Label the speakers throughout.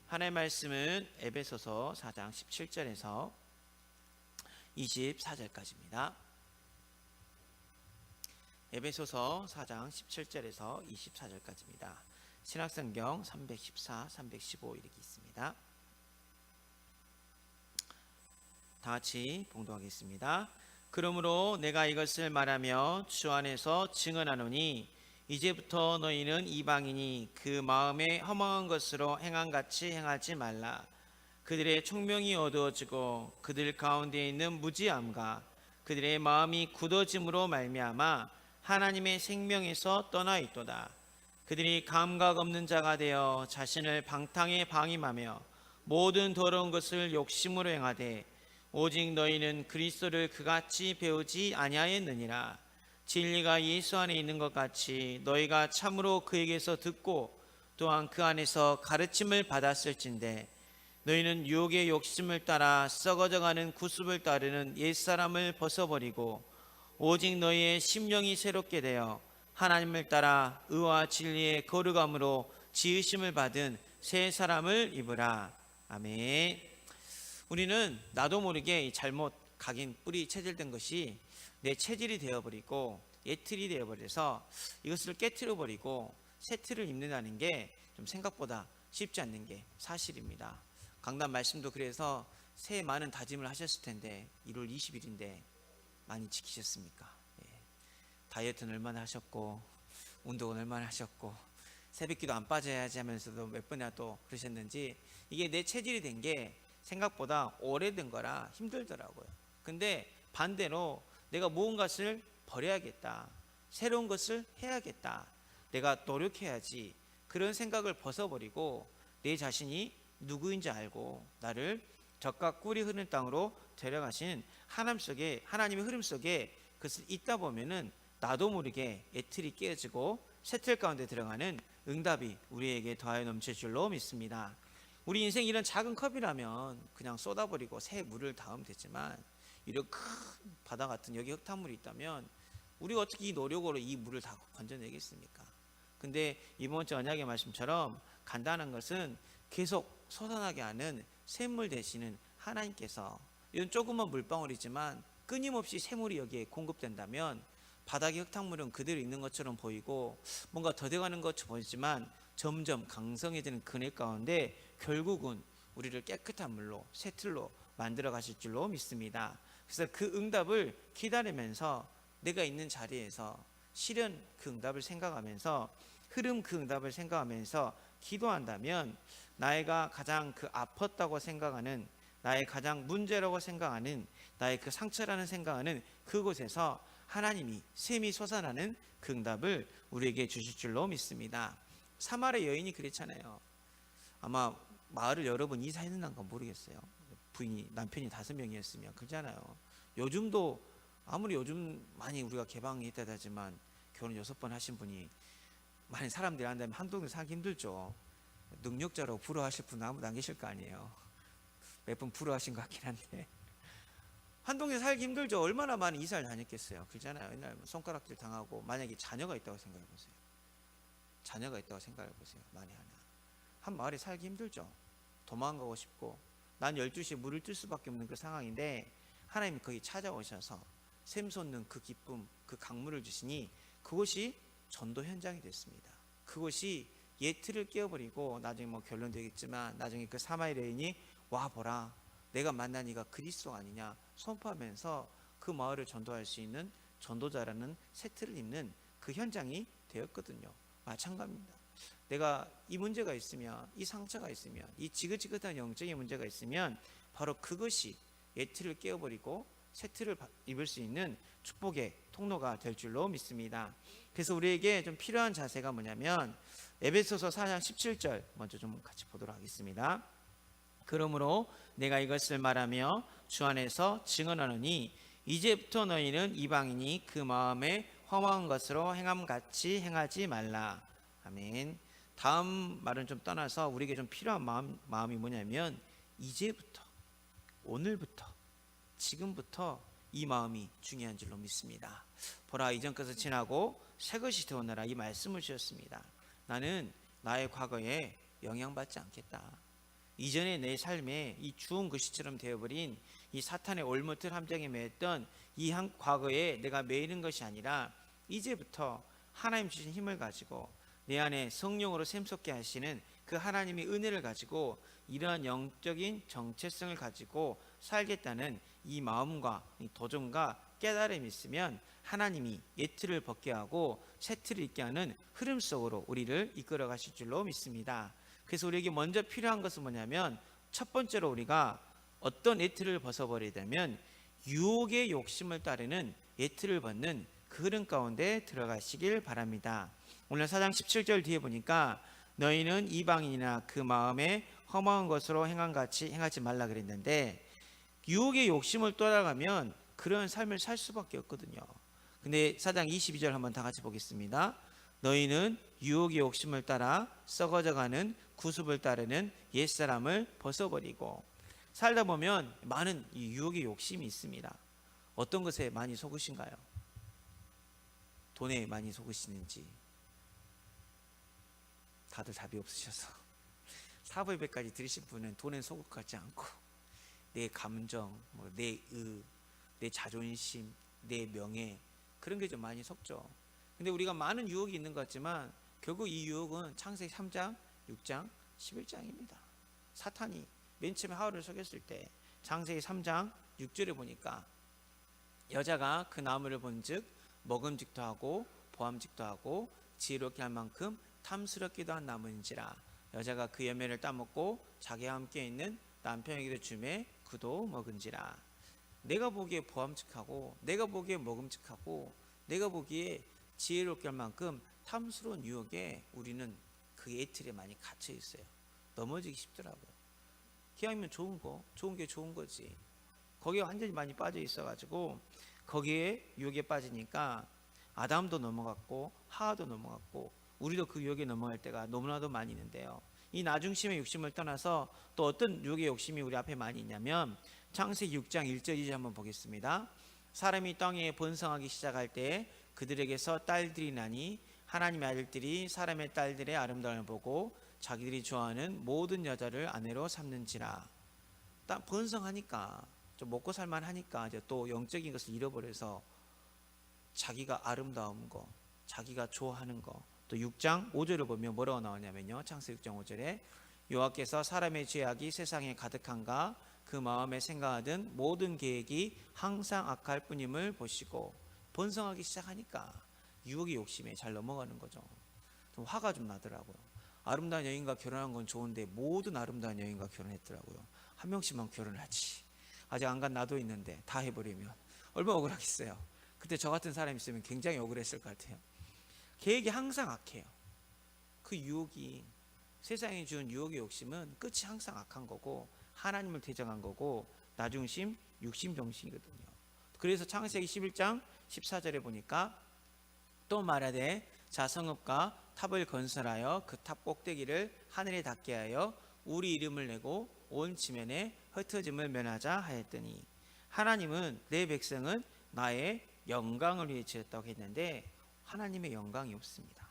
Speaker 1: 하나님의 말씀은 에베소서 4장 17절에서 24절까지입니다. 에베소서 4장 17절에서 24절까지입니다. 신약성경 314, 315 이렇게 있습니다. 다 같이 봉독하겠습니다. 그러므로 내가 이것을 말하며 주 안에서 증언하노니 이제부터 너희는 이방인이 그 마음에 허망한 것으로 행함같이 행하지 말라. 그들의 총명이 어두워지고 그들 가운데 있는 무지함과 그들의 마음이 굳어짐으로 말미암아 하나님의 생명에서 떠나 있도다. 그들이 감각 없는 자가 되어 자신을 방탕에 방임하며 모든 더러운 것을 욕심으로 행하되 오직 너희는 그리스도를 그같이 배우지 아니하였느니라. 진리가 예수 안에 있는 것 같이 너희가 참으로 그에게서 듣고 또한 그 안에서 가르침을 받았을진데 너희는 유혹의 욕심을 따라 썩어져가는 구습을 따르는 옛사람을 벗어버리고 오직 너희의 심령이 새롭게 되어 하나님을 따라 의와 진리의 거룩함으로 지으심을 받은 새 사람을 입으라. 아멘. 우리는 나도 모르게 잘못 각인 뿌리 체질된 것이 내 체질이 되어버리고 예틀이 되어버려서 이것을 깨트려버리고 새 틀을 입는다는 게 좀 생각보다 쉽지 않는 게 사실입니다. 강단 말씀도 그래서 새해 많은 다짐을 하셨을 텐데 1월 20일인데 많이 지키셨습니까? 다이어트는 얼마나 하셨고 운동은 얼마나 하셨고 새벽기도 안 빠져야지 하면서도 몇 번이나 또 그러셨는지 이게 내 체질이 된 게 생각보다 오래된 거라 힘들더라고요. 근데 반대로 내가 무언가를 버려야겠다, 새로운 것을 해야겠다, 내가 노력해야지, 그런 생각을 벗어버리고 내 자신이 누구인지 알고 나를 젖과 꿀이 흐르는 땅으로 데려가신 하나님의 흐름 속에 그것을 있다 보면은 나도 모르게 애틀이 깨어지고 새틀 가운데 들어가는 응답이 우리에게 더하여 넘칠 줄로 믿습니다. 우리 인생 이런 작은 컵이라면 그냥 쏟아버리고 새 물을 닿으면 되지만 이런 큰 바다 같은 여기 흙탕물이 있다면 우리가 어떻게 이 노력으로 이 물을 다 건져내겠습니까? 근데 이번 주 언약의 말씀처럼 간단한 것은 계속 솟아나게 하는 샘물 되시는 하나님께서 이런 조그만 물방울이지만 끊임없이 샘물이 여기에 공급된다면 바닥의 흙탕물은 그대로 있는 것처럼 보이고 뭔가 더 돼가는 것처럼 보이지만 점점 강성해지는 그늘 가운데 결국은 우리를 깨끗한 물로 새 틀로 만들어 가실 줄로 믿습니다. 그래서 그 응답을 기다리면서 내가 있는 자리에서 실현 그 응답을 생각하면서 흐름 그 응답을 생각하면서 기도한다면 나이가 가장 그 아팠다고 생각하는 나의 가장 문제라고 생각하는 나의 그 상처라는 생각하는 그곳에서 하나님이 샘이 솟아나는 그 응답을 우리에게 주실 줄로 믿습니다. 사마리아 여인이 그랬잖아요. 아마 마을을 여러 번 이사했는가 모르겠어요. 부인이 남편이 5명이었으면 그러잖아요. 요즘도 아무리 요즘 많이 우리가 개방이 있다 하지만 결혼 6번 하신 분이 많은 사람들이 한다면 한동네 살기 힘들죠. 능력자라고 부러워하실 분 아무도 안 계실 거 아니에요. 몇 분 부러워하신 것 같긴 한데 한동네 살기 힘들죠. 얼마나 많은 이사를 다녔겠어요. 그렇잖아요. 옛날 손가락질 당하고 만약에 자녀가 있다고 생각해 보세요. 자녀가 있다고 생각해 보세요. 만에 하나 한 마을에 살기 힘들죠. 도망가고 싶고 난 12시에 물을 뜰 수밖에 없는 그 상황인데 하나님이 거기 찾아오셔서 샘 솟는 그 기쁨, 그 강물을 주시니 그곳이 전도 현장이 됐습니다. 그곳이 예틀을 깨어버리고 나중에 뭐 결론 되겠지만 나중에 그 사마리아 여인이 와 보라 내가 만난 이가 그리스도 아니냐 선포하면서 그 마을을 전도할 수 있는 전도자라는 새 틀을 입는 그 현장이 되었거든요. 마찬가지입니다. 내가 이 문제가 있으면 이 상처가 있으면 이 지긋지긋한 영적인 문제가 있으면 바로 그것이 예틀을 깨어버리고 새 틀을 입을 수 있는 축복의 통로가 될 줄로 믿습니다. 그래서 우리에게 좀 필요한 자세가 뭐냐면 에베소서 4장 17절 먼저 좀 같이 보도록 하겠습니다. 그러므로 내가 이것을 말하며 주 안에서 증언하노니 이제부터 너희는 이방인이 그 마음에 허망한 것으로 행함같이 행하지 말라. 아멘. 다음 말은 좀 떠나서 우리에게 좀 필요한 마음이 뭐냐면 이제부터, 오늘부터, 지금부터 이 마음이 중요한 줄로 믿습니다. 보라 이전 것을 지나고 새 것이 되었노라 이 말씀을 주셨습니다. 나는 나의 과거에 영향받지 않겠다. 이전의 내 삶에 이 주운 글씨처럼 되어버린 이 사탄의 올무틀 함정에 매였던 이 과거에 내가 매이는 것이 아니라 이제부터 하나님 주신 힘을 가지고 내 안에 성령으로 샘솟게 하시는 그 하나님의 은혜를 가지고 이러한 영적인 정체성을 가지고 살겠다는 이 마음과 이 도전과 깨달음이 있으면 하나님이 옛 틀을 벗게 하고 새 틀을 있게 하는 흐름 속으로 우리를 이끌어 가실 줄로 믿습니다. 그래서 우리에게 먼저 필요한 것은 뭐냐면, 첫 번째로 우리가 어떤 옛 틀을 벗어버려야 되면 유혹의 욕심을 따르는 옛 틀을 벗는 그 흐름 가운데 들어가시길 바랍니다. 오늘 4장 17절 뒤에 보니까 너희는 이방인이나 그 마음에 허망한 것으로 행함같이 행하지 말라 그랬는데, 유혹의 욕심을 따라가면 그런 삶을 살 수밖에 없거든요. 근데 4장 22절 한번 다 같이 보겠습니다. 너희는 유혹의 욕심을 따라 썩어져가는 구습을 따르는 옛사람을 벗어버리고. 살다 보면 많은 이 유혹의 욕심이 있습니다. 어떤 것에 많이 속으신가요? 돈에 많이 속으시는지. 다들 답이 없으셔서 사부예배까지 들으신 분은 돈에 속을 것 같지 않고, 내 감정, 내 자존심, 내 명예, 그런 게 좀 많이 속죠. 근데 우리가 많은 유혹이 있는 것 같지만 결국 이 유혹은 창세기 3장, 6장, 11장입니다. 사탄이 맨 처음에 하와를 속였을 때 창세기 3장 6절에 보니까 여자가 그 나무를 본즉 먹음직도 하고 보암직도 하고 지혜롭게 할 만큼 탐스럽기도 한 나무인지라 여자가 그 열매를 따먹고 자기와 함께 있는 남편에게도 주매 그도 먹은지라. 내가 보기에 보암직하고 내가 보기에 먹음직하고 내가 보기에 지혜롭게 할 만큼 탐스러운 유혹에 우리는 그 예틀에 많이 갇혀 있어요. 넘어지기 쉽더라고요. 기왕이면 좋은 게 좋은 거지. 거기에 완전히 많이 빠져 있어가지고 거기에 유혹에 빠지니까 아담도 넘어갔고 하와도 넘어갔고 우리도 그 유혹에 넘어갈 때가 너무나도 많이 있는데요. 이 나중심의 욕심을 떠나서 또 어떤 유혹의 욕심이 우리 앞에 많이 있냐면, 창세기 6장 1절 2절 한번 보겠습니다. 사람이 땅에 번성하기 시작할 때 그들에게서 딸들이 나니 하나님의 아들들이 사람의 딸들의 아름다움을 보고 자기들이 좋아하는 모든 여자를 아내로 삼는지라. 딱 번성하니까 좀 먹고 살만하니까 이제 또 영적인 것을 잃어버려서 자기가 아름다운 거, 자기가 좋아하는 거. 또 6장 5절을 보면 뭐라고 나오냐면요, 창세기 6장 5절에 여호와께서 사람의 죄악이 세상에 가득한가 그 마음에 생각하던 모든 계획이 항상 악할 뿐임을 보시고. 번성하기 시작하니까 유혹의 욕심에 잘 넘어가는 거죠. 좀 화가 좀 나더라고요. 아름다운 여인과 결혼한 건 좋은데 모든 아름다운 여인과 결혼했더라고요. 한 명씩만 결혼하지. 아직 안 간 나도 있는데 다 해버리면 얼마나 억울하겠어요. 그때 저 같은 사람이 있으면 굉장히 억울했을 것 같아요. 계획이 항상 악해요. 그 유혹이, 세상이 준 유혹의 욕심은 끝이 항상 악한 거고 하나님을 대적한 거고 나중심, 육심정신이거든요. 그래서 창세기 11장 14절에 보니까 또 말하되 자 성읍과 탑을 건설하여 그 탑 꼭대기를 하늘에 닿게 하여 우리 이름을 내고 온 지면에 흩어짐을 면하자 하였더니. 하나님은 내 백성은 나의 영광을 위해 지었다고 했는데 하나님의 영광이 없습니다.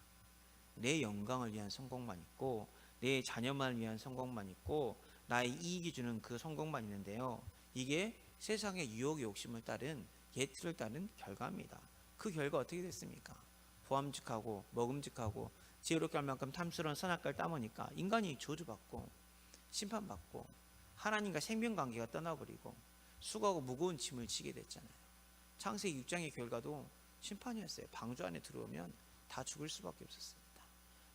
Speaker 1: 내 영광을 위한 성공만 있고 내 자녀만을 위한 성공만 있고 나의 이익이 주는 그 성공만 있는데요, 이게 세상의 유혹의 욕심을 따른 예틀을 따른 결과입니다. 그 결과 어떻게 됐습니까? 보암직하고 먹음직하고 지혜롭게 할 만큼 탐스러운 선악과를 따먹으니까 인간이 저주받고 심판받고 하나님과 생명관계가 떠나버리고 수고하고 무거운 짐을 지게 됐잖아요. 창세기 6장의 결과도 심판이었어요. 방주 안에 들어오면 다 죽을 수밖에 없었습니다.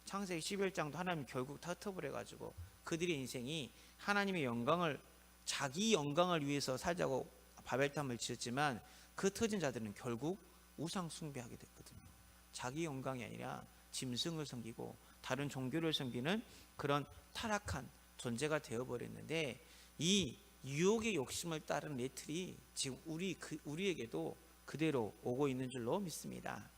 Speaker 1: 창세기 11장도 하나님 결국 다 흩어버려가지고 그들의 인생이 하나님의 영광을, 자기 영광을 위해서 살자고 바벨탑을 지었지만 그 터진 자들은 결국 우상 숭배하게 됐거든요. 자기 영광이 아니라 짐승을 섬기고 다른 종교를 섬기는 그런 타락한 존재가 되어버렸는데, 이 유혹의 욕심을 따른 레틀이 지금 우리에게도 그대로 오고 있는 줄로 믿습니다.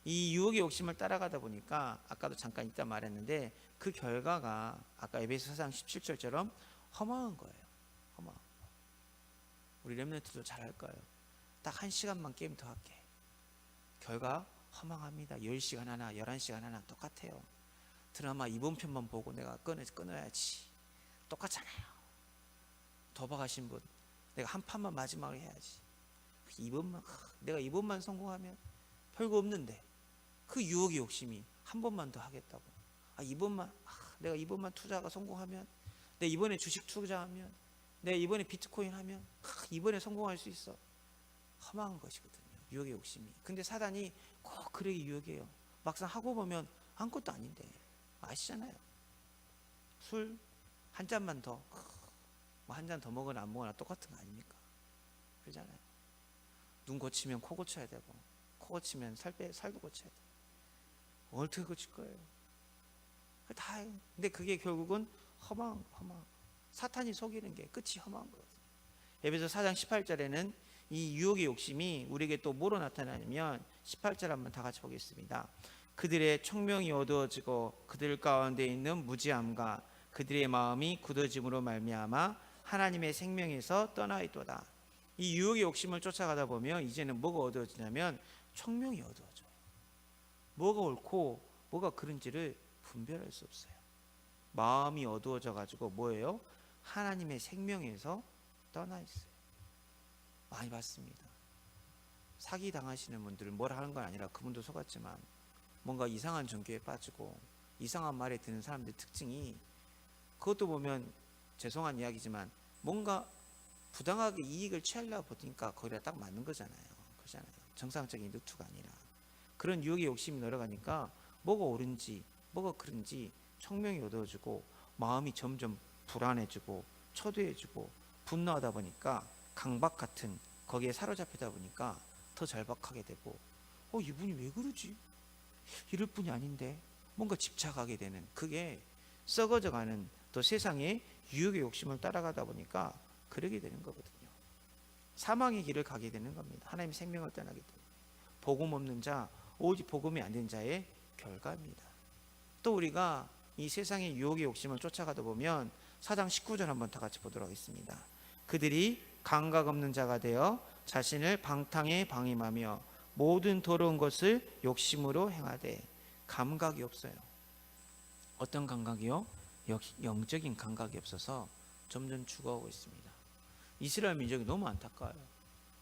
Speaker 1: 이 유혹의 욕심을 따라가다 보니까 아까도 잠깐 이따 말했는데 그 결과가 아까 에베소 4장 17절처럼 허망한 거예요. 허망한 거. 우리 렘넌트도 잘 할 거예요. 딱 1시간만 게임 더 할게. 결과 허망합니다. 10시간 하나 11시간 하나 똑같아요. 드라마 이번 편만 보고 내가 끊어야지. 똑같잖아요. 도박하신 분, 내가 한 판만 마지막으로 해야지. 이번만, 내가 이번만 성공하면 별거 없는데 그 유혹의 욕심이 한 번만 더 하겠다고. 이번만, 내가 이번만 투자가 성공하면, 내가 이번에 주식 투자하면, 내가 이번에 비트코인 하면 이번에 성공할 수 있어. 허망한 것이거든요, 유혹의 욕심이. 근데 사단이 꼭 그러게 유혹해요. 막상 하고 보면 아무것도 아닌데. 아시잖아요. 술 한 잔만 더, 한 잔 더 먹으나 안 먹으나 똑같은 거 아닙니까? 그러잖아요. 눈 고치면 코 고쳐야 되고, 코 고치면 살도 고쳐야 돼. 어떻게 고칠 거예요? 다. 근데 그게 결국은 허망. 사탄이 속이는 게 끝이 허망한 거거든요. 에베소 4장 18절에는 이 유혹의 욕심이 우리에게 또 뭐로 나타나냐면 18절 한번 다 같이 보겠습니다. 그들의 총명이 어두워지고 그들 가운데 있는 무지함과 그들의 마음이 굳어짐으로 말미암아 하나님의 생명에서 떠나 있도다. 이 유혹의 욕심을 쫓아가다 보면 이제는 뭐가 어두워지냐면 총명이 어두워져요. 뭐가 옳고 뭐가 그른지를 분별할 수 없어요. 마음이 어두워져 가지고 뭐예요? 하나님의 생명에서 떠나 있어요. 많이 봤습니다. 사기 당하시는 분들은 뭐라 하는 건 아니라 그분도 속았지만 뭔가 이상한 종교에 빠지고 이상한 말에 드는 사람들의 특징이, 그것도 보면 죄송한 이야기지만 뭔가 부당하게 이익을 취하려고 보니까 거기다 딱 맞는 거잖아요. 그렇잖아요. 정상적인 루트가 아니라. 그런 유혹의 욕심이 늘어가니까 뭐가 옳은지 뭐가 그른지 총명이 어두워지고 마음이 점점 불안해지고 초조해지고 분노하다 보니까 강박 같은 거기에 사로잡히다 보니까 더 절박하게 되고, 이분이 왜 그러지? 이럴 뿐이 아닌데 뭔가 집착하게 되는, 그게 썩어져가는 또 세상의 유혹의 욕심을 따라가다 보니까 그러게 되는 거거든요. 사망의 길을 가게 되는 겁니다. 하나님의 생명을 떠나게 됩니다. 복음 없는 자, 오직 복음이 안 된 자의 결과입니다. 또 우리가 이 세상의 유혹의 욕심을 쫓아가다 보면 4장 19절 한번 다 같이 보도록 하겠습니다. 그들이 감각 없는 자가 되어 자신을 방탕에 방임하며 모든 더러운 것을 욕심으로 행하되. 감각이 없어요. 어떤 감각이요? 영적인 감각이 없어서 점점 죽어가고 있습니다. 이스라엘 민족이 너무 안타까워요.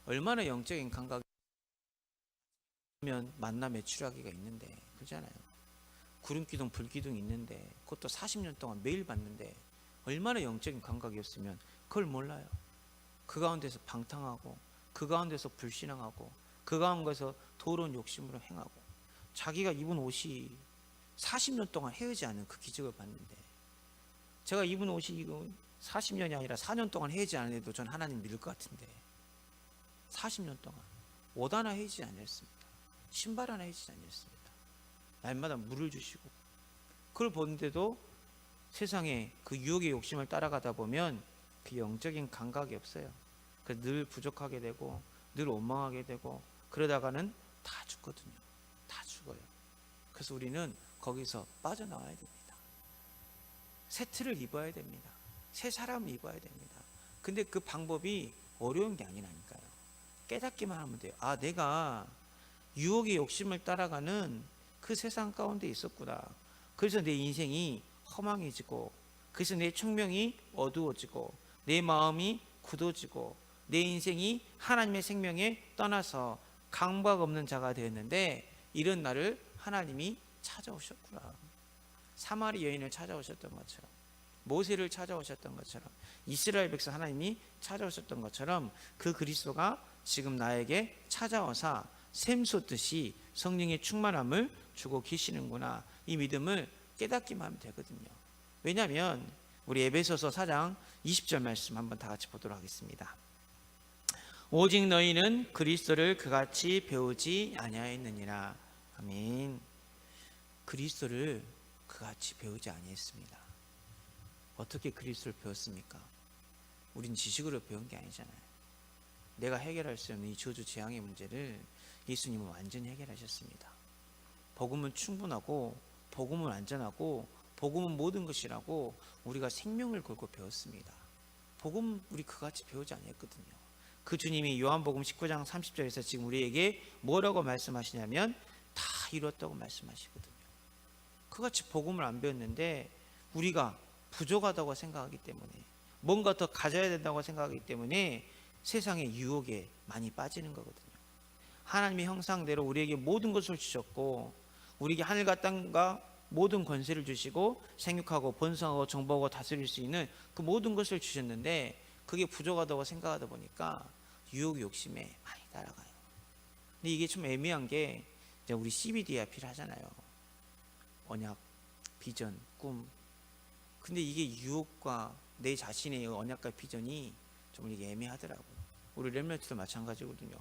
Speaker 1: 얼마나 영적인 감각이 면 만나 매출하기가 있는데, 그렇잖아요. 구름기둥 불기둥이 있는데 그것도 40년 동안 매일 봤는데 얼마나 영적인 감각이 없으면 그걸 몰라요. 그 가운데서 방탕하고 그 가운데서 불신앙하고 그 가운데서 더러운 욕심으로 행하고, 자기가 입은 옷이 40년 동안 헤어지지 않은 그 기적을 봤는데, 제가 입은 옷이 이거 40년이 아니라 4년 동안 헤어지지 않아도 전 하나님 믿을 것 같은데 40년 동안 옷 하나 헤어지지 않았습니다. 신발 하나 헤어지지 않았습니다. 날마다 물을 주시고, 그걸 보는데도 세상에 그 유혹의 욕심을 따라가다 보면 그 영적인 감각이 없어요. 그래서 늘 부족하게 되고 늘 원망하게 되고 그러다가는 다 죽거든요. 다 죽어요. 그래서 우리는 거기서 빠져나와야 됩니다. 새 틀을 입어야 됩니다. 새 사람을 입어야 됩니다. 근데 그 방법이 어려운 게 아니라니까요. 깨닫기만 하면 돼요. 내가 유혹의 욕심을 따라가는 그 세상 가운데 있었구나. 그래서 내 인생이 허망해지고, 그래서 내 총명이 어두워지고, 내 마음이 굳어지고, 내 인생이 하나님의 생명에 떠나서 감각 없는 자가 되었는데, 이런 나를 하나님이 찾아오셨구나. 사마리 여인을 찾아오셨던 것처럼, 모세를 찾아오셨던 것처럼, 이스라엘 백성 하나님이 찾아오셨던 것처럼 그 그리스도가 지금 나에게 찾아와서 샘솟듯이 성령의 충만함을 주고 계시는구나. 이 믿음을 깨닫기만 하면 되거든요. 왜냐하면 우리 에베소서 4장 20절 말씀 한번 다 같이 보도록 하겠습니다. 오직 너희는 그리스도를 그같이 배우지 아니하였느니라. 아멘. 그리스도를 그같이 배우지 아니했습니다. 어떻게 그리스도를 배웠습니까? 우린 지식으로 배운 게 아니잖아요. 내가 해결할 수 없는 이 저주 재앙의 문제를 예수님은 완전히 해결하셨습니다. 복음은 충분하고 복음은 안전하고 복음은 모든 것이라고 우리가 생명을 걸고 배웠습니다. 복음 우리 그같이 배우지 아니했거든요. 그 주님이 요한복음 19장 30절에서 지금 우리에게 뭐라고 말씀하시냐면 다 이뤘다고 말씀하시거든요. 그같이 복음을 안 배웠는데 우리가 부족하다고 생각하기 때문에, 뭔가 더 가져야 된다고 생각하기 때문에 세상의 유혹에 많이 빠지는 거거든요. 하나님의 형상대로 우리에게 모든 것을 주셨고, 우리에게 하늘과 땅과 모든 권세를 주시고 생육하고 번성하고 정복하고 다스릴 수 있는 그 모든 것을 주셨는데, 그게 부족하다고 생각하다 보니까 유혹 욕심에 많이 따라가요. 근데 이게 좀 애매한 게, 이제 우리 CBDIP를 하잖아요. 언약, 비전, 꿈. 근데 이게 유혹과 내 자신의 언약과 비전이 좀 이게 애매하더라고요. 우리 렘넌트도 마찬가지거든요.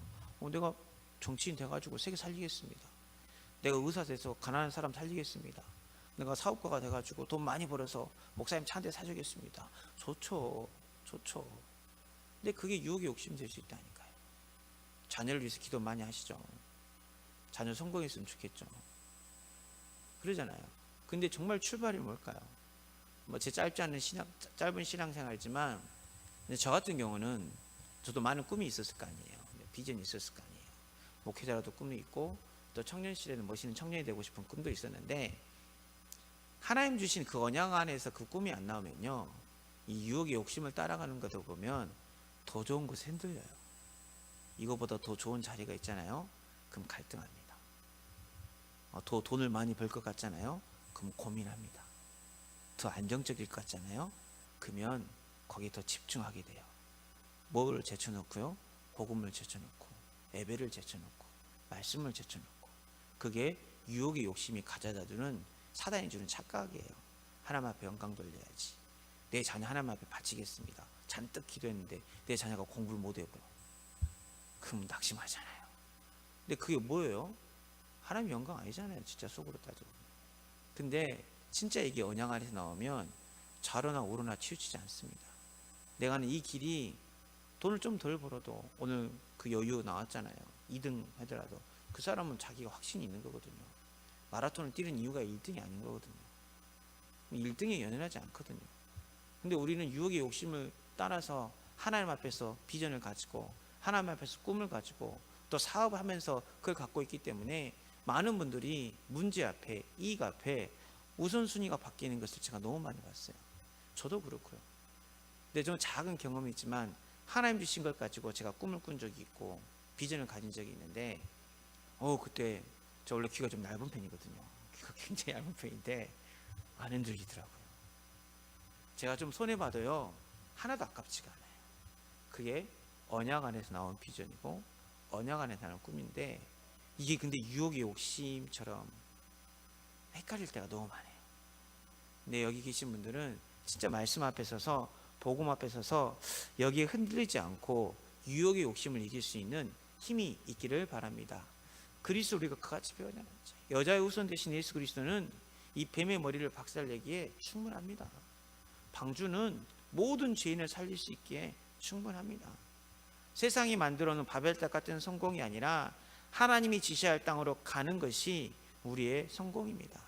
Speaker 1: 내가 정치인 돼가지고 세계 살리겠습니다. 내가 의사 돼서 가난한 사람 살리겠습니다. 내가 사업가가 돼가지고 돈 많이 벌어서 목사님 차 한 대 사주겠습니다. 좋죠. 근데 그게 유혹의 욕심이 될 수 있다니까요. 자녀를 위해서 기도 많이 하시죠. 자녀 성공했으면 좋겠죠. 그러잖아요. 근데 정말 출발이 뭘까요? 제 짧은 신앙생활이지만, 저 같은 경우는 저도 많은 꿈이 있었을 거 아니에요. 비전이 있었을 거 아니에요. 목회자라도 꿈이 있고, 또 청년 시절에는 멋있는 청년이 되고 싶은 꿈도 있었는데, 하나님 주신 그 언약 안에서 그 꿈이 안 나오면요, 이 유혹의 욕심을 따라가는 것을 보면 더 좋은 곳에 흔들려요. 이거보다 더 좋은 자리가 있잖아요. 그럼 갈등합니다. 더 돈을 많이 벌 것 같잖아요. 그럼 고민합니다. 더 안정적일 것 같잖아요. 그러면 거기에 더 집중하게 돼요. 뭘 제쳐놓고요? 복음을 제쳐놓고, 예배를 제쳐놓고, 말씀을 제쳐놓고. 그게 유혹의 욕심이 가져다주는 사단이 주는 착각이에요. 하나님 앞에 영광 돌려야지. 내 자녀 하나님 앞에 바치겠습니다. 잔뜩 기도했는데 내 자녀가 공부를 못해요. 그럼 낙심하잖아요. 근데 그게 뭐예요? 하나님 영광 아니잖아요. 진짜 속으로 따져보면. 근데 진짜 이게 언약 안에서 나오면 좌로나 우로나 치우치지 않습니다. 내가 하는 이 길이 돈을 좀 덜 벌어도, 오늘 그 여유 나왔잖아요. 2등 하더라도 그 사람은 자기가 확신이 있는 거거든요. 마라톤을 뛰는 이유가 1등이 아닌 거거든요. 1등에 연연하지 않거든요. 근데 우리는 유혹의 욕심을 따라서 하나님 앞에서 비전을 가지고, 하나님 앞에서 꿈을 가지고, 또 사업을 하면서 그걸 갖고 있기 때문에 많은 분들이 문제 앞에, 이익 앞에 우선순위가 바뀌는 것을 제가 너무 많이 봤어요. 저도 그렇고요. 근데 저는 작은 경험이 있지만 하나님 주신 걸 가지고 제가 꿈을 꾼 적이 있고 비전을 가진 적이 있는데, 그때 저 원래 귀가 좀 얇은 편이거든요. 귀가 굉장히 얇은 편인데 안 흔들리더라고요. 제가 좀 손해봐도요, 하나도 아깝지가 않아요. 그게 언약 안에서 나온 비전이고 언약 안에서 나온 꿈인데, 이게 근데 유혹의 욕심처럼 헷갈릴 때가 너무 많아요. 근데 여기 계신 분들은 진짜 말씀 앞에 서서, 복음 앞에 서서 여기에 흔들리지 않고 유혹의 욕심을 이길 수 있는 힘이 있기를 바랍니다. 그리스도 우리가 그같이 배우잖아요. 여자의 우선 대신 예수 그리스도는 이 뱀의 머리를 박살내기에 충분합니다. 방주는 모든 죄인을 살릴 수 있기에 충분합니다. 세상이 만들어 놓은 바벨탑 같은 성공이 아니라 하나님이 지시할 땅으로 가는 것이 우리의 성공입니다.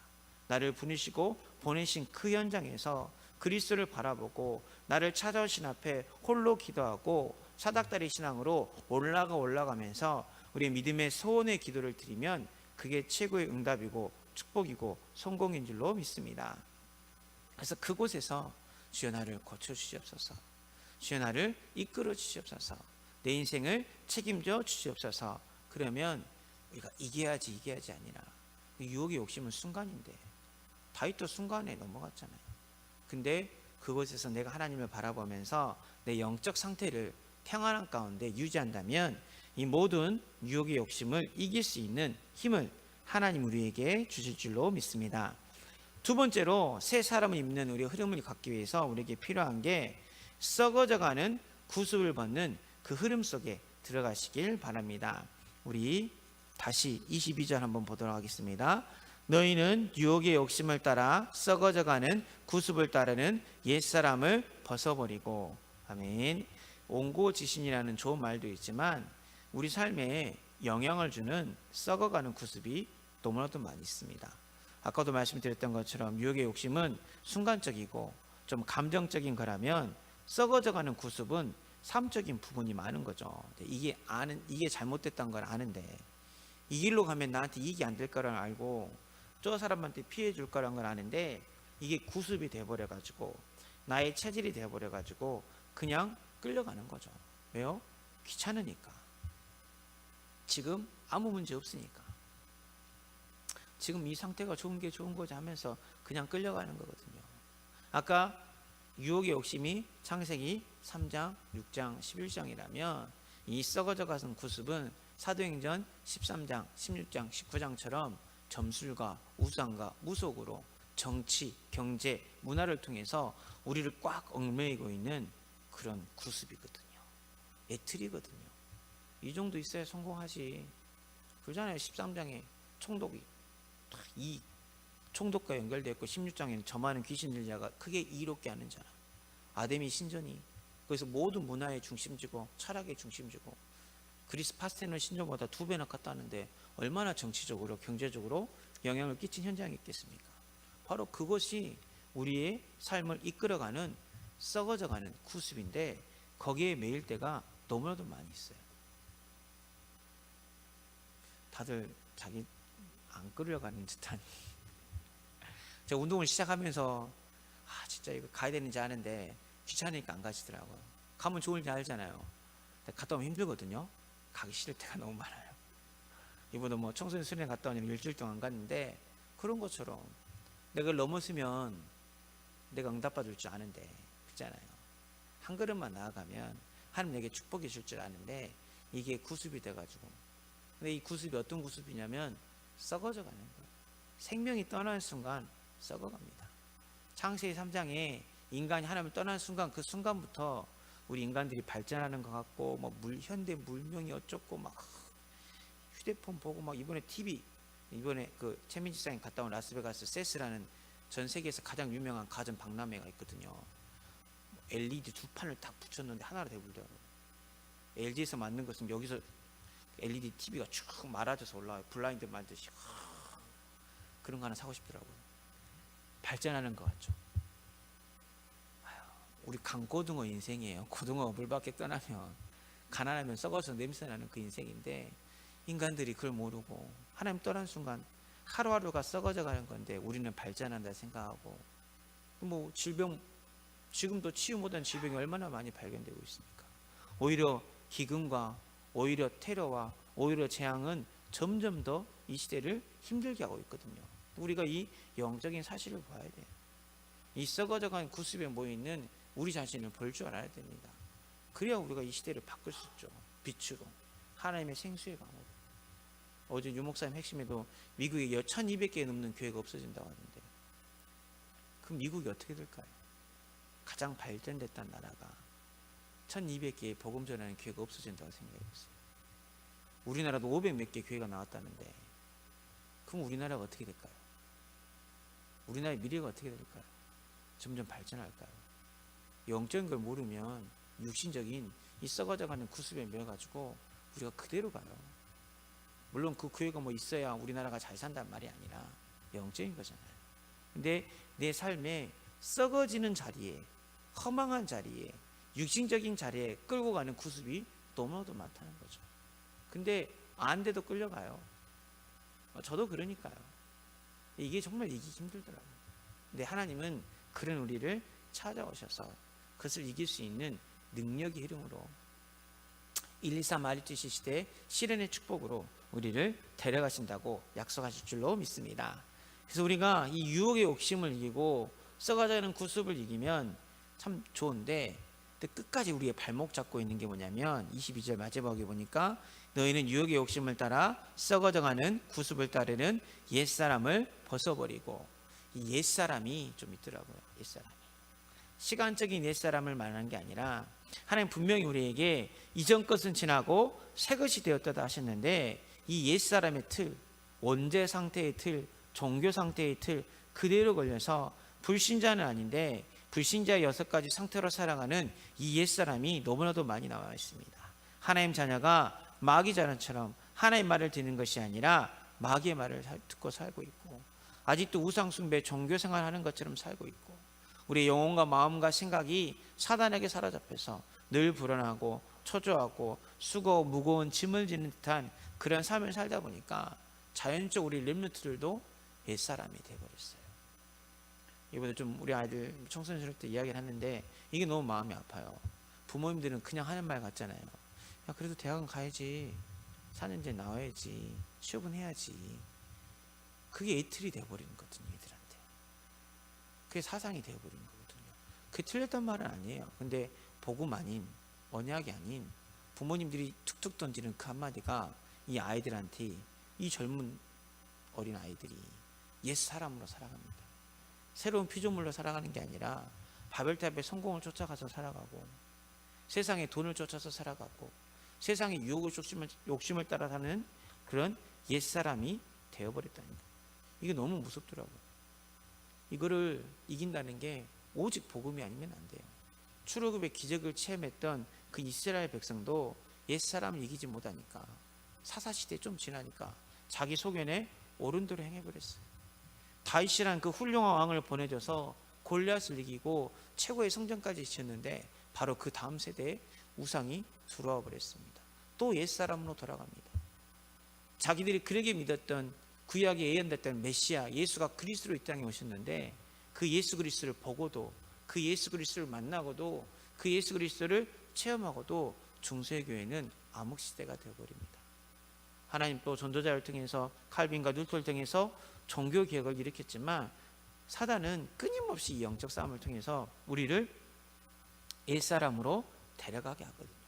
Speaker 1: 나를 부르시고 보내신 그 현장에서 그리스도를 바라보고 나를 찾아오신 앞에 홀로 기도하고 사닥다리 신앙으로 올라가면서 우리의 믿음의 소원의 기도를 드리면 그게 최고의 응답이고 축복이고 성공인 줄로 믿습니다. 그래서 그곳에서 주여 나를 고쳐주시옵소서, 주여 나를 이끌어 주시옵소서, 내 인생을 책임져 주시옵소서. 그러면 우리가 이겨야지 아니라, 유혹의 욕심은 순간인데 다윗도 순간에 넘어갔잖아요. 근데 그곳에서 내가 하나님을 바라보면서 내 영적 상태를 평안한 가운데 유지한다면 이 모든 유혹의 욕심을 이길 수 있는 힘을 하나님 우리에게 주실 줄로 믿습니다. 두 번째로 새 사람을 입는 우리의 흐름을 갖기 위해서 우리에게 필요한 게 썩어져가는 구습을 벗는 그 흐름 속에 들어가시길 바랍니다. 우리 다시 22절 한번 보도록 하겠습니다. 너희는 유혹의 욕심을 따라 썩어져가는 구습을 따르는 옛사람을 벗어버리고. 아멘. 옹고지신이라는 좋은 말도 있지만 우리 삶에 영향을 주는 썩어가는 구습이 너무나도 많이 있습니다. 아까도 말씀드렸던 것처럼 유혹의 욕심은 순간적이고 좀 감정적인 거라면, 썩어져가는 구습은 삶적인 부분이 많은 거죠. 이게 잘못됐다는 걸 아는데, 이 길로 가면 나한테 이익이 안 될 거라는 알고 저 사람한테 피해 줄 거라는 걸 아는데 이게 구습이 돼버려가지고 나의 체질이 되어버려가지고 그냥 끌려가는 거죠. 왜요? 귀찮으니까. 지금 아무 문제 없으니까. 지금 이 상태가 좋은 게 좋은 거지 하면서 그냥 끌려가는 거거든요. 아까 유혹의 욕심이 창세기 3장, 6장, 11장이라면 이 썩어져 가는 구습은 사도행전 13장, 16장, 19장처럼 점술과 우상과 무속으로 정치, 경제, 문화를 통해서 우리를 꽉 얽매이고 있는 그런 구습이거든요. 애틀이거든요. 이 정도 있어야 성공하지. 그러잖아요. 13장에 총독이 이 총독과 연결되어 있고 16장에는 점하는 귀신 들자가 크게 이롭게 하는 자라. 아데미 신전이 거기서 모든 문화의 중심지고 철학의 중심지고 그리스 파스테논 신전보다 2배나 컸다는데 얼마나 정치적으로 경제적으로 영향을 끼친 현장이 있겠습니까? 바로 그것이 우리의 삶을 이끌어가는 썩어져가는 구습인데 거기에 매일 때가 너무나도 많이 있어요. 다들 자기 안 끌려가는 듯한. 제가 운동을 시작하면서 진짜 이거 가야 되는지 아는데 귀찮으니까 안 가시더라고요. 가면 좋을지 알잖아요. 갔다 오면 힘들거든요. 가기 싫을 때가 너무 많아요. 이번에 뭐 청소년 수련회 갔다 오니 일주일 동안 갔는데 그런 것처럼 내가 그걸 넘었으면 내가 응답받을 줄 아는데 그렇잖아요. 한 걸음만 나아가면 하나님 내게 축복이 줄 줄 아는데 이게 구습이 돼가지고. 근데 이 구습이 어떤 구습이냐면 썩어져 가는 거예요. 생명이 떠나는 순간 썩어갑니다. 창세기 3장에 인간이 하나님을 떠나는 순간 그 순간부터 우리 인간들이 발전하는 것 같고 뭐 현대 물명이 어쩌고 막 휴대폰 보고 막 이번에 그 최민지 사님 갔다 온 라스베가스 세스라는 전 세계에서 가장 유명한 가전 박람회가 있거든요. LED 2판을 딱 붙였는데 하나로 돼버리더라고요. LG에서 만든 것은 여기서 LED TV가 쭉 말아져서 올라와요. 블라인드 만듯이. 그런 거 하나 사고 싶더라고요. 발전하는 것 같죠. 우리 강고등어 인생이에요. 고등어 물 밖에 떠나면 가난하면 썩어서 냄새나는 그 인생인데 인간들이 그걸 모르고 하나님 떠난 순간 하루하루가 썩어져 가는 건데 우리는 발전한다 생각하고 뭐 질병 지금도 치유 못한 질병이 얼마나 많이 발견되고 있습니까? 오히려 기근과 오히려 테러와 오히려 재앙은 점점 더 이 시대를 힘들게 하고 있거든요. 우리가 이 영적인 사실을 봐야 돼요. 이 썩어져간 구습에 모여있는 우리 자신을 볼 줄 알아야 됩니다. 그래야 우리가 이 시대를 바꿀 수 있죠. 빛으로 하나님의 생수의 방으로. 어제 유목사님 핵심에도 미국에 1200개 넘는 교회가 없어진다고 하는데 그럼 미국이 어떻게 될까요? 가장 발전됐다는 나라가 1200개의 복음 전하는 교회가 없어진다고 생각해보세요. 우리나라도 500 몇 개 교회가 나왔다는데 그럼 우리나라가 어떻게 될까요? 우리나라의 미래가 어떻게 될까요? 점점 발전할까요? 영적인 걸 모르면 육신적인 이 썩어져가는 구습에 매여가지고 우리가 그대로 가요. 물론 그 교회가 뭐 있어야 우리나라가 잘 산단 말이 아니라 영적인 거잖아요. 근데 내 삶에 썩어지는 자리에 허망한 자리에 육신적인 자리에 끌고 가는 구습이 너무나도 많다는 거죠. 근데 안 돼도 끌려가요. 저도 그러니까요. 이게 정말 이기기 힘들더라고요. 근데 하나님은 그런 우리를 찾아오셔서 그것을 이길 수 있는 능력의 흐름으로 123 RUTC 시대의 실현의 축복으로 우리를 데려가신다고 약속하실 줄로 믿습니다. 그래서 우리가 이 유혹의 욕심을 이기고 썩어가는 구습을 이기면 참 좋은데 끝까지 우리의 발목 잡고 있는 게 뭐냐면 22절 마지막에 보니까 너희는 유혹의 욕심을 따라 썩어져가는 구습을 따르는 옛사람을 벗어버리고 이 옛사람이 좀 있더라고요. 옛사람이 시간적인 옛사람을 말하는 게 아니라 하나님 분명히 우리에게 이전 것은 지나고 새 것이 되었다 하셨는데 이 옛사람의 틀, 원죄 상태의 틀, 종교 상태의 틀 그대로 걸려서 불신자는 아닌데 불신자의 6가지 상태로 살아가는 이 옛사람이 너무나도 많이 나와 있습니다. 하나님 자녀가 마귀 자녀처럼 하나님 말을 듣는 것이 아니라 마귀의 말을 듣고 살고 있고 아직도 우상숭배 종교생활 하는 것처럼 살고 있고 우리의 영혼과 마음과 생각이 사단에게 사로잡혀서 늘 불안하고 초조하고 수고 무거운 짐을 지는 듯한 그런 삶을 살다 보니까 자연적 우리 렘넌트들도 옛사람이 되어버렸어요. 이번에 좀 우리 아이들 청소년 때 이야기를 하는데 이게 너무 마음이 아파요. 부모님들은 그냥 하는 말 같잖아요. 야, 그래도 대학은 가야지, 4년제 나와야지, 취업은 해야지. 그게 이틀이 되어버리는 거거든요, 애들한테. 그게 사상이 되어버리는 거거든요. 그게 틀렸단 말은 아니에요. 근데 복음 아닌, 언약이 아닌 부모님들이 툭툭 던지는 그 한마디가 이 아이들한테, 이 젊은 어린 아이들이 옛 사람으로 살아갑니다. 새로운 피조물로 살아가는 게 아니라 바벨탑의 성공을 쫓아가서 살아가고, 세상의 돈을 쫓아서 살아가고, 세상의 유혹을 욕심을 따라 사는 그런 옛사람이 되어버렸다는 거예요. 이게 너무 무섭더라고요. 이거를 이긴다는 게 오직 복음이 아니면 안 돼요. 출애굽의 기적을 체험했던 그 이스라엘 백성도 옛사람을 이기지 못하니까, 사사시대 좀 지나니까 자기 소견에 옳은 대로 행해버렸어요. 다윗이란 그 훌륭한 왕을 보내줘서 골리앗을 이기고 최고의 성전까지 지었는데 바로 그 다음 세대에 우상이 들어와 버렸습니다. 또 옛사람으로 돌아갑니다. 자기들이 그러게 믿었던 구약에 예언됐던 메시아 예수가 그리스도로 이 땅에 오셨는데, 그 예수 그리스도를 보고도, 그 예수 그리스도를 만나고도, 그 예수 그리스도를 체험하고도 중세교회는 암흑시대가 되어버립니다. 하나님 또 전도자를 통해서 칼빈과 뉴턴을 통해서 종교개혁을 일으켰지만, 사단은 끊임없이 이 영적 싸움을 통해서 우리를 옛사람으로 데려가게 하거든요.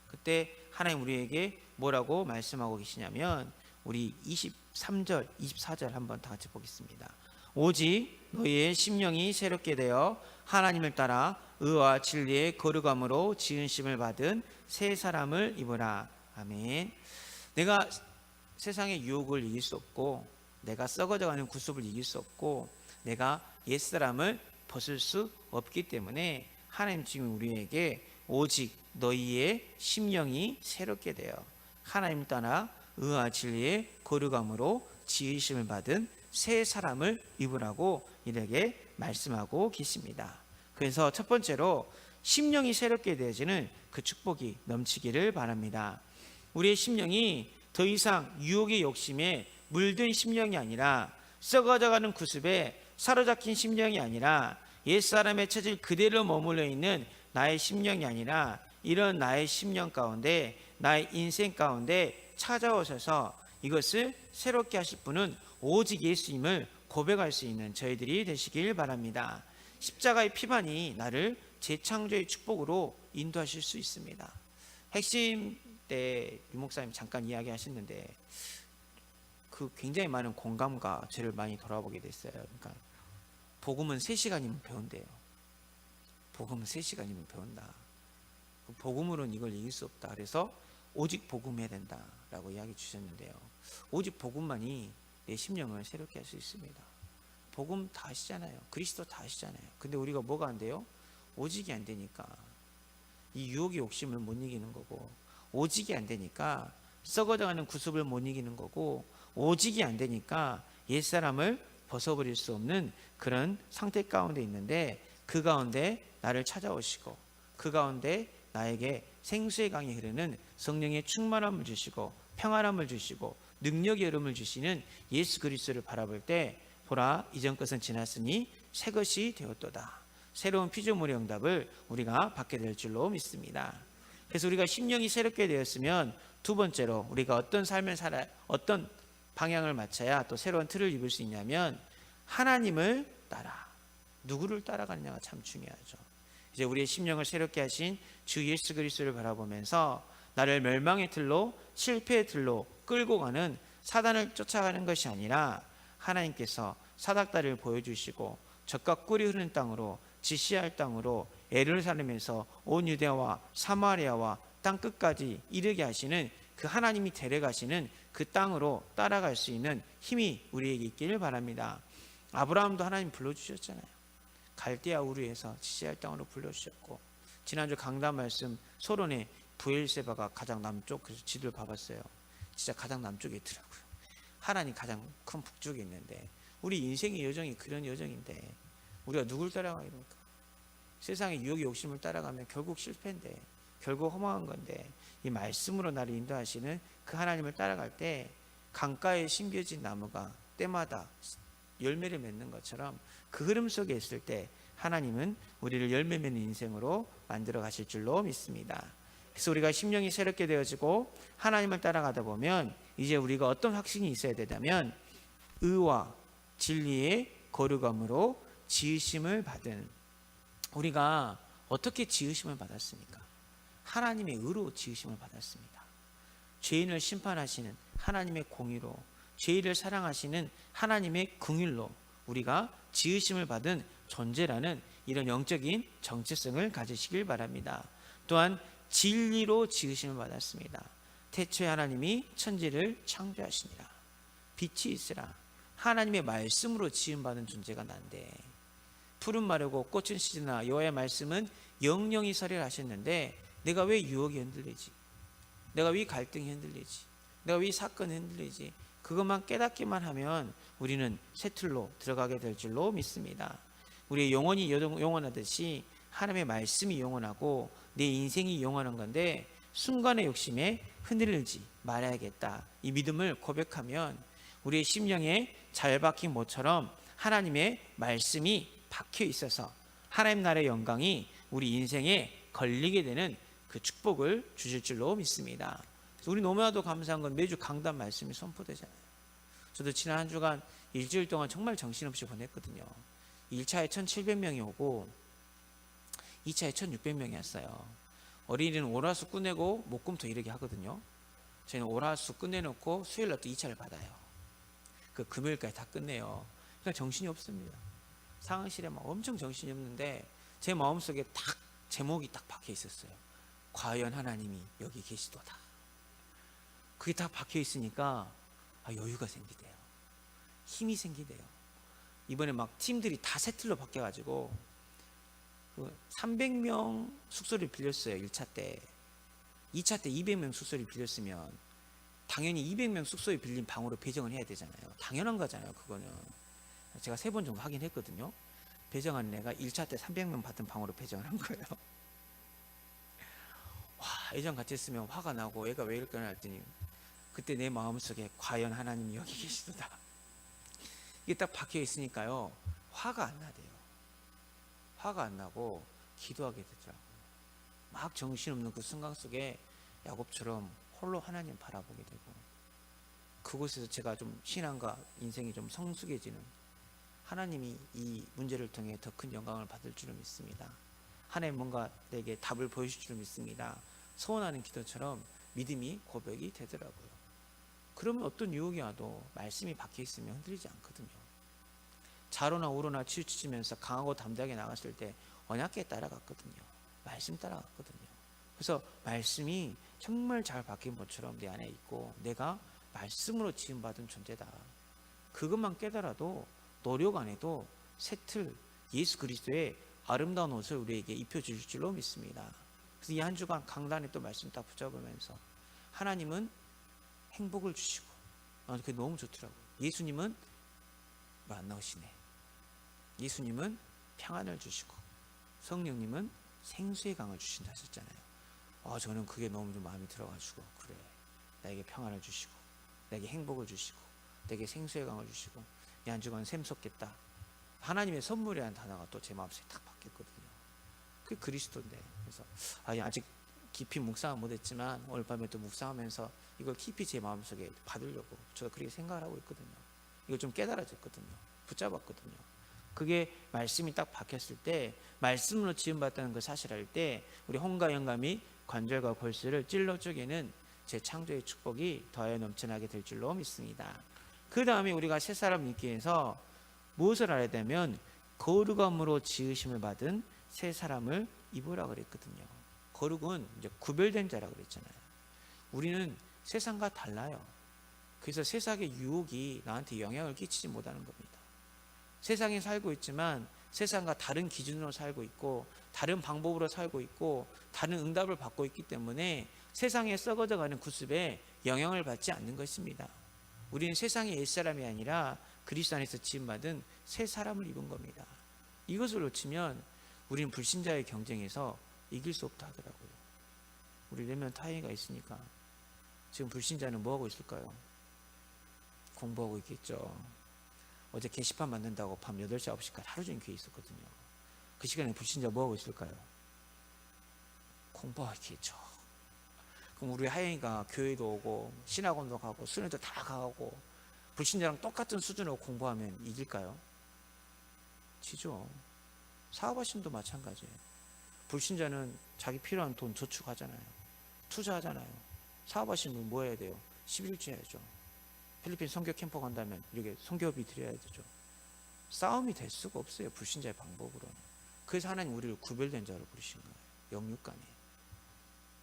Speaker 1: 그때 하나님 우리에게 뭐라고 말씀하고 계시냐면, 우리 23절, 24절 한번 다 같이 보겠습니다. 오직 너희의 심령이 새롭게 되어 하나님을 따라 의와 진리의 거룩함으로 지으심을 받은 새 사람을 입으라. 아멘. 내가 세상의 유혹을 이길 수 없고, 내가 썩어져가는 구습을 이길 수 없고, 내가 옛사람을 벗을 수 없기 때문에 하나님 지금 우리에게 오직 너희의 심령이 새롭게 되어 하나님 따라 의와 진리의 거룩함으로 지으심을 받은 새 사람을 입으라고 이렇게 말씀하고 계십니다. 그래서 첫 번째로 심령이 새롭게 되어지는 그 축복이 넘치기를 바랍니다. 우리의 심령이 더 이상 유혹의 욕심에 물든 심령이 아니라, 썩어져가는 구습에 사로잡힌 심령이 아니라, 옛사람의 체질 그대로 머물러 있는 나의 심령이 아니라, 이런 나의 심령 가운데, 나의 인생 가운데 찾아오셔서 이것을 새롭게 하실 분은 오직 예수님을 고백할 수 있는 저희들이 되시길 바랍니다. 십자가의 피반이 나를 재창조의 축복으로 인도하실 수 있습니다. 핵심 때 유목사님 잠깐 이야기하셨는데 그 굉장히 많은 공감과 저를 많이 돌아보게 됐어요. 그러니까 복음은 3시간이면 배운대요. 복음은 3시간이면 배운다. 복음으로는 이걸 이길 수 없다. 그래서 오직 복음해야 된다라고 이야기 주셨는데요. 오직 복음만이 내 심령을 새롭게 할 수 있습니다. 복음 다 아시잖아요. 그리스도 다 아시잖아요. 근데 우리가 뭐가 안 돼요? 오직이 안 되니까 이 유혹의 욕심을 못 이기는 거고, 오직이 안 되니까 썩어져가는 구습을 못 이기는 거고, 오직이 안 되니까 옛사람을 벗어버릴 수 없는 그런 상태 가운데 있는데, 그 가운데 나를 찾아오시고, 그 가운데 나에게 생수의 강이 흐르는 성령의 충만함을 주시고, 평안함을 주시고, 능력의 흐름을 주시는 예수 그리스도를 바라볼 때, 보라 이전 것은 지났으니 새 것이 되었도다. 새로운 피조물의 응답을 우리가 받게 될 줄로 믿습니다. 그래서 우리가 심령이 새롭게 되었으면 두 번째로 우리가 어떤 삶을 살아, 어떤 방향을 맞춰야 또 새로운 틀을 입을 수 있냐면, 하나님을 따라, 누구를 따라가느냐가 참 중요하죠. 이제 우리의 심령을 새롭게 하신 주 예수 그리스도를 바라보면서 나를 멸망의 틀로, 실패의 틀로 끌고 가는 사단을 쫓아가는 것이 아니라, 하나님께서 사닥다리를 보여주시고 젖과 꿀이 흐르는 땅으로, 지시할 땅으로, 예루살렘에서 온 유대와 사마리아와 땅 끝까지 이르게 하시는 그 하나님이 데려가시는 그 땅으로 따라갈 수 있는 힘이 우리에게 있기를 바랍니다. 아브라함도 하나님 불러주셨잖아요. 갈대아 우르에서 지시할 땅으로 불러주셨고, 지난주 강단 말씀 소론의 부엘세바가 가장 남쪽, 그래서 지도를 봐봤어요. 진짜 가장 남쪽에 있더라고요. 하란이 가장 큰 북쪽에 있는데, 우리 인생의 여정이 그런 여정인데 우리가 누굴 따라가야 됩니까? 세상의 유혹의 욕심을 따라가면 결국 실패인데, 결국 허망한 건데, 이 말씀으로 나를 인도하시는 그 하나님을 따라갈 때 강가에 심겨진 나무가 때마다 열매를 맺는 것처럼 그 흐름 속에 있을 때 하나님은 우리를 열매 맺는 인생으로 만들어 가실 줄로 믿습니다. 그래서 우리가 심령이 새롭게 되어지고 하나님을 따라가다 보면 이제 우리가 어떤 확신이 있어야 되냐면 의와 진리의 거룩함으로 지으심을 받은, 우리가 어떻게 지으심을 받았습니까? 하나님의 의로 지으심을 받았습니다. 죄인을 심판하시는 하나님의 공의로, 죄인을 사랑하시는 하나님의 긍휼로 우리가 지으심을 받은 존재라는 이런 영적인 정체성을 가지시길 바랍니다. 또한 진리로 지으심을 받았습니다. 태초에 하나님이 천지를 창조하시니라. 빛이 있으라. 하나님의 말씀으로 지음받은 존재가 난데, 푸른 마르고 꽃은 시드나 여호와의 말씀은 영영이 서리라 하셨는데, 내가 왜 유혹이 흔들리지? 내가 왜 갈등이 흔들리지? 내가 왜 사건이 흔들리지? 그것만 깨닫기만 하면 우리는 새 틀로 들어가게 될 줄로 믿습니다. 우리의 영혼이 영원하듯이 하나님의 말씀이 영원하고 내 인생이 영원한 건데, 순간의 욕심에 흔들리지 말아야겠다, 이 믿음을 고백하면 우리의 심령에 잘 박힌 모처럼 하나님의 말씀이 박혀 있어서 하나님 나라의 영광이 우리 인생에 걸리게 되는 그 축복을 주실 줄로 믿습니다. 우리 너무나도 감사한 건 매주 강단 말씀이 선포되잖아요. 저도 지난 한 주간 일주일 동안 정말 정신없이 보냈거든요. 1차에 1,700명이 오고 2차에 1,600명이 왔어요. 어린이는 월화수 끝내고 목금토 이렇게 하거든요. 저희는 월화수 끝내놓고 수요일날 또 2차를 받아요. 그 금요일까지 다 끝내요. 그러니까 정신이 없습니다. 상황실에 막 엄청 정신이 없는데 제 마음속에 딱 제목이 딱 박혀 있었어요. 과연 하나님이 여기 계시도다. 그게 딱 박혀 있으니까 여유가 생기대요. 힘이 생기대요. 이번에 막 팀들이 다 세틀로 바뀌어가지고 300명 숙소를 빌렸어요. 1차 때. 2차 때 200명 숙소를 빌렸으면 당연히 200명 숙소에 빌린 방으로 배정을 해야 되잖아요. 당연한 거잖아요. 그거는 제가 3번 정도 하긴 했거든요. 배정한 애가 1차 때 300명 받은 방으로 배정을 한 거예요. 와, 예전 같이 했으면 화가 나고 애가 왜 이럴까 했더니 그때 내 마음속에 과연 하나님이 여기 계시도다, 이게 딱 박혀 있으니까요, 화가 안 나대요. 화가 안 나고 기도하게 되더라고요. 막 정신없는 그 순간 속에 야곱처럼 홀로 하나님 바라보게 되고, 그곳에서 제가 좀 신앙과 인생이 좀 성숙해지는, 하나님이 이 문제를 통해 더 큰 영광을 받을 줄을 믿습니다. 하나님 뭔가 내게 답을 보여줄 줄을 믿습니다. 소원하는 기도처럼 믿음이 고백이 되더라고요. 그러면 어떤 유혹이 와도 말씀이 박혀 있으면 흔들리지 않거든요. 좌로나 우로나 치우치면서 강하고 담대하게 나갔을 때 언약궤에 따라갔거든요. 말씀 따라갔거든요. 그래서 말씀이 정말 잘 박힌 것처럼 내 안에 있고 내가 말씀으로 지음받은 존재다. 그것만 깨달아도 노력 안 해도 새틀 예수 그리스도의 아름다운 옷을 우리에게 입혀주실 줄로 믿습니다. 그래서 이 한 주간 강단에 또 말씀 딱 붙잡으면서 하나님은 행복을 주시고, 그게 너무 좋더라고요. 예수님은 안 나오시네. 예수님은 평안을 주시고 성령님은 생수의 강을 주신다 하셨잖아요. 저는 그게 너무 좀 마음이 들어가지고, 그래, 나에게 평안을 주시고 나에게 행복을 주시고 내게 생수의 강을 주시고 이 한 주간 샘솟겠다. 하나님의 선물이라는 단어가 또 제 마음속에 딱 박혔거든요. 그게 그리스도인데, 그래서 아직 깊이 묵상은 못했지만 오늘 밤에 또 묵상하면서 이걸 깊이 제 마음속에 받으려고 저도 그렇게 생각을 하고 있거든요. 이걸 좀 깨달아졌거든요. 붙잡았거든요. 그게 말씀이 딱 박혔을 때, 말씀으로 지음받다는 걸 사실할 때 우리 혼과 영감이 관절과 골수를 찔러 쪼개는 제 창조의 축복이 더하여 넘쳐나게 될 줄로 믿습니다. 그 다음에 우리가 새 사람 있기 위해서 무엇을 알아야 되면 거룩함으로 지으심을 받은 새 사람을 입으라 그랬거든요. 거룩은 이제 구별된 자라 그랬잖아요. 우리는 세상과 달라요. 그래서 세상의 유혹이 나한테 영향을 끼치지 못하는 겁니다. 세상에 살고 있지만 세상과 다른 기준으로 살고 있고 다른 방법으로 살고 있고 다른 응답을 받고 있기 때문에 세상에 썩어져가는 구습에 영향을 받지 않는 것입니다. 우리는 세상의 옛사람이 아니라 그리스도 안에서 지음받은 새 사람을 입은 겁니다. 이것을 놓치면 우리는 불신자의 경쟁에서 이길 수 없다 하더라고요. 우리 내면 타이가 있으니까 지금 불신자는 뭐하고 있을까요? 공부하고 있겠죠. 어제 게시판 만든다고 밤 8시 9시까지 하루 종일 교회에 있었거든요. 그 시간에 불신자 뭐하고 있을까요? 공부하겠죠. 그럼 우리 하영이가 교회도 오고 신학원도 가고 수련도 다 가고 불신자랑 똑같은 수준으로 공부하면 이길까요? 지죠. 사업하시면도 마찬가지예요. 불신자는 자기 필요한 돈 저축하잖아요. 투자하잖아요. 사업하시는 분 뭐 해야 돼요? 11조 해야죠. 필리핀 선교 캠프 간다면 이렇게 선교비 드려야 되죠. 싸움이 될 수가 없어요. 불신자의 방법으로는. 그래서 하나님 우리를 구별된 자로 부르신 거예요. 영육간에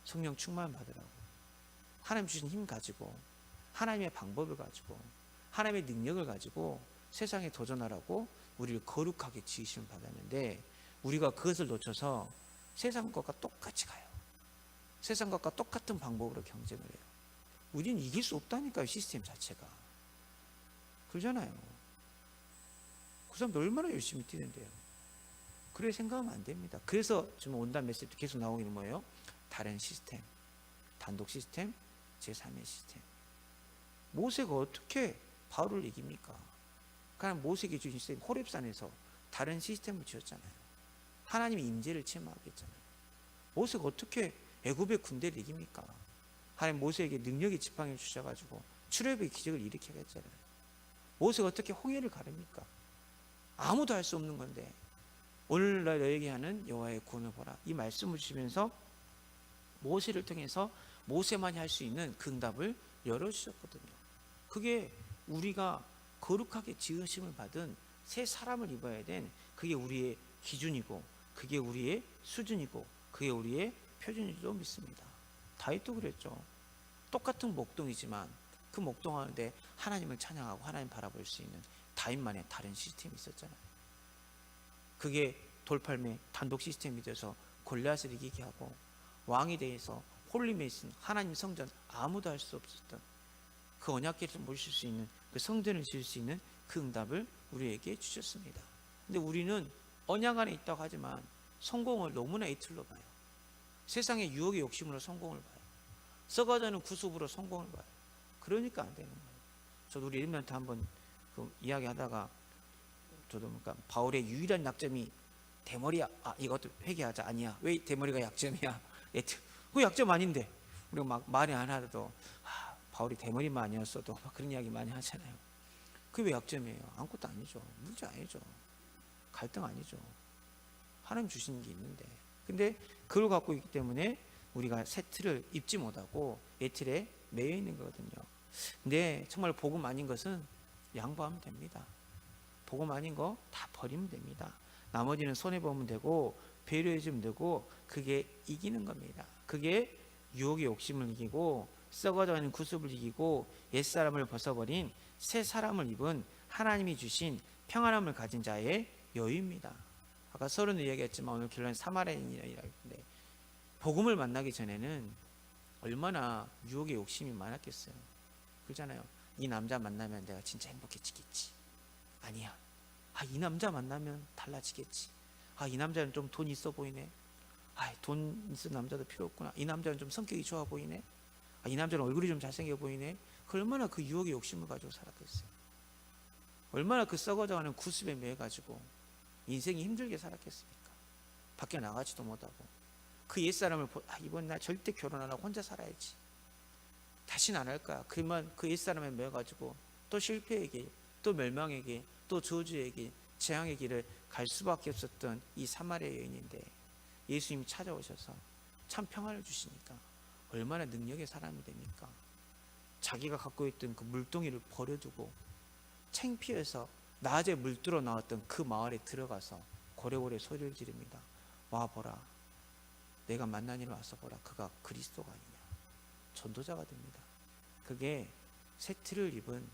Speaker 1: 성령 충만 받으라고. 하나님 주신 힘 가지고 하나님의 방법을 가지고 하나님의 능력을 가지고 세상에 도전하라고 우리를 거룩하게 지으심을 받았는데 우리가 그것을 놓쳐서 세상 것과 똑같이 가요. 세상 것과 똑같은 방법으로 경쟁을 해요. 우리는 이길 수 없다니까요. 시스템 자체가. 그러잖아요. 그 사람도 얼마나 열심히 뛰는데요. 그래 생각하면 안 됩니다. 그래서 지금 온단 메시지도 계속 나오기는 뭐예요? 다른 시스템, 단독 시스템, 제3의 시스템. 모세가 어떻게 바울을 이깁니까? 그냥 모세에게 주신 시스템 호렙산에서 다른 시스템을 지었잖아요. 하나님의 임재를 체험하게 했잖아요. 모세가 어떻게 애굽의 군대를 이깁니까? 하나님 모세에게 능력의 지팡이를 주셔가지고 출애굽의 기적을 일으키게 했잖아요. 모세가 어떻게 홍해를 가릅니까? 아무도 할 수 없는 건데 오늘날 너에게 하는 여호와의 구원을 보라. 이 말씀을 주시면서 모세를 통해서 모세만이 할 수 있는 그 응답을 열어주셨거든요. 그게 우리가 거룩하게 지으심을 받은 새 사람을 입어야 된 그게 우리의 기준이고 그게 우리의 수준이고 그게 우리의 표준이라고 믿습니다. 다윗도 그랬죠. 똑같은 목동이지만 그 목동하는데 하나님을 찬양하고 하나님 바라볼 수 있는 다윗만의 다른 시스템이 있었잖아요. 그게 돌팔매 단독 시스템이 돼서 골리앗을 이기게 하고 왕이 돼서 홀리메이슨 하나님 성전 아무도 할 수 없었던 그 언약궤를 모실 수 있는 그 성전을 지을 수 있는 그 응답을 우리에게 주셨습니다. 근데 우리는 언약 안에 있다고 하지만 성공을 너무나 이틀로 봐요. 세상의 유혹의 욕심으로 성공을 봐요. 썩어가는 구습으로 성공을 봐요. 그러니까 안 되는 거예요. 저도 우리 이름한테 한번 그 이야기하다가 저도 그러니까 바울의 유일한 약점이 대머리야. 아 이것도 회개하자. 아니야. 왜 대머리가 약점이야? 그 약점 아닌데 우리가 막 말이 안 하더라도 바울이 대머리만 아니었어도 막 그런 이야기 많이 하잖아요. 그게 왜 약점이에요? 아무것도 아니죠. 문제 아니죠. 갈등 아니죠. 하나님 주시는 게 있는데 근데 그걸 갖고 있기 때문에 우리가 새 틀을 입지 못하고 이 틀에 매여 있는 거거든요. 근데 정말 복음 아닌 것은 양보하면 됩니다. 복음 아닌 거 다 버리면 됩니다. 나머지는 손해보면 되고 배려해주면 되고 그게 이기는 겁니다. 그게 유혹의 욕심을 이기고 썩어져가는 구습을 이기고 옛사람을 벗어버린 새 사람을 입은 하나님이 주신 평안함을 가진 자의 여유입니다. 아까 서론도 이야기했지만 오늘 결론은 사마리아인이라고 했는데 복음을 만나기 전에는 얼마나 유혹의 욕심이 많았겠어요. 그렇잖아요. 이 남자 만나면 내가 진짜 행복해지겠지. 아니야. 이 남자 만나면 달라지겠지. 이 남자는 좀 돈 있어 보이네. 돈 있는 남자도 필요 없구나. 이 남자는 좀 성격이 좋아 보이네. 이 남자는 얼굴이 좀 잘생겨 보이네. 얼마나 그 유혹의 욕심을 가지고 살았겠어요. 얼마나 그 썩어져가는 구습에 매여가지고 인생이 힘들게 살았겠습니까? 밖에 나가지도 못하고 그 옛사람을 이번 날 절대 결혼 안 하고 혼자 살아야지. 다시는 안 할 거야. 그러면 그 옛사람에 매여가지고 또 실패의 길, 또 멸망의 길, 또 저주의 길, 재앙의 길을 갈 수밖에 없었던 이 사마리아 여인인데 예수님이 찾아오셔서 참 평안을 주시니까 얼마나 능력의 사람이 됩니까? 자기가 갖고 있던 그 물동이를 버려두고 창피해서 낮에 물들어 나왔던 그 마을에 들어가서 고래고래 소리를 지릅니다. 와보라. 내가 만난 이를 와서 보라. 그가 그리스도가 아니냐. 전도자가 됩니다. 그게 새 틀을 입은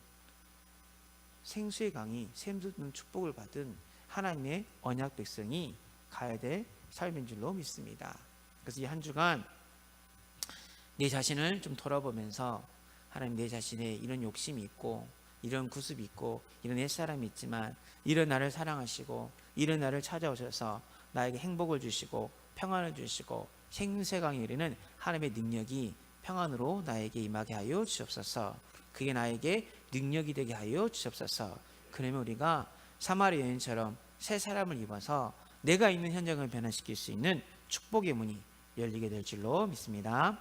Speaker 1: 생수의 강이 샘솟는 축복을 받은 하나님의 언약 백성이 가야 될 삶인 줄로 믿습니다. 그래서 이 한 주간 내 자신을 좀 돌아보면서 하나님 내 자신에 이런 욕심이 있고 이런 구습이 있고 이런 옛사람이 있지만 이런 나를 사랑하시고 이런 나를 찾아오셔서 나에게 행복을 주시고 평안을 주시고 생수의 강에 이르는 하나님의 능력이 평안으로 나에게 임하게 하여 주옵소서. 그게 나에게 능력이 되게 하여 주옵소서. 그러면 우리가 사마리아 여인처럼 새 사람을 입어서 내가 있는 현장을 변화시킬 수 있는 축복의 문이 열리게 될 줄로 믿습니다.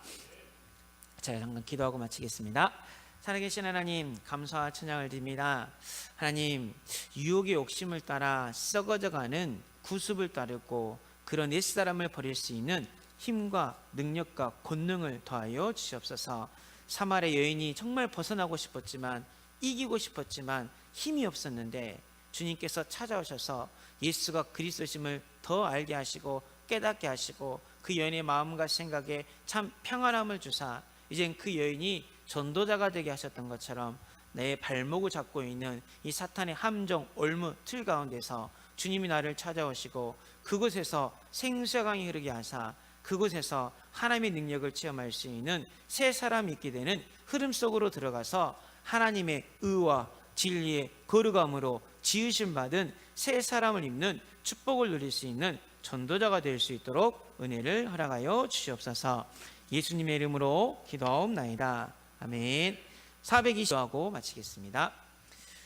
Speaker 1: 자, 잠깐 기도하고 마치겠습니다. 살아계신 하나님, 감사와 찬양을 드립니다. 하나님, 유혹의 욕심을 따라 썩어져가는 구습을 따르고 그런 옛사람을 버릴 수 있는 힘과 능력과 권능을 더하여 주시옵소서. 사마리아 여인이 정말 벗어나고 싶었지만, 이기고 싶었지만 힘이 없었는데 주님께서 찾아오셔서 예수가 그리스도심을 더 알게 하시고 깨닫게 하시고 그 여인의 마음과 생각에 참 평안함을 주사 이젠 그 여인이 전도자가 되게 하셨던 것처럼 내 발목을 잡고 있는 이 사탄의 함정, 올무, 틀 가운데서 주님이 나를 찾아오시고 그곳에서 생수의 강이 흐르게 하사 그곳에서 하나님의 능력을 체험할 수 있는 새 사람이 있게 되는 흐름 속으로 들어가서 하나님의 의와 진리의 거룩함으로 지으심 받은 새 사람을 입는 축복을 누릴 수 있는 전도자가 될 수 있도록 은혜를 허락하여 주시옵소서. 예수님의 이름으로 기도하옵나이다. 아멘. 420하고 마치겠습니다.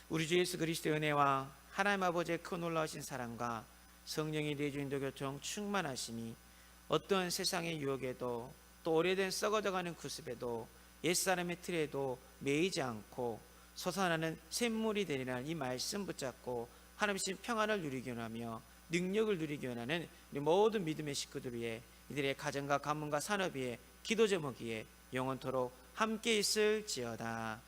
Speaker 1: 우리 주 예수 그리스도의 은혜와 하나님 아버지의 큰 놀라우신 사랑과 성령의 내주인도 교통 충만하심이 어떤 세상의 유혹에도 또 오래된 썩어져가는 구습에도 옛사람의 틀에도 매이지 않고 솟아나는 샘물이 되리라는 이 말씀 붙잡고 하나님의 평안을 누리기 원하며 능력을 누리기 원하는 우리 모든 믿음의 식구들 위해 이들의 가정과 가문과 산업 위에 기도 제목 위에 영원토록 함께 있을지어다.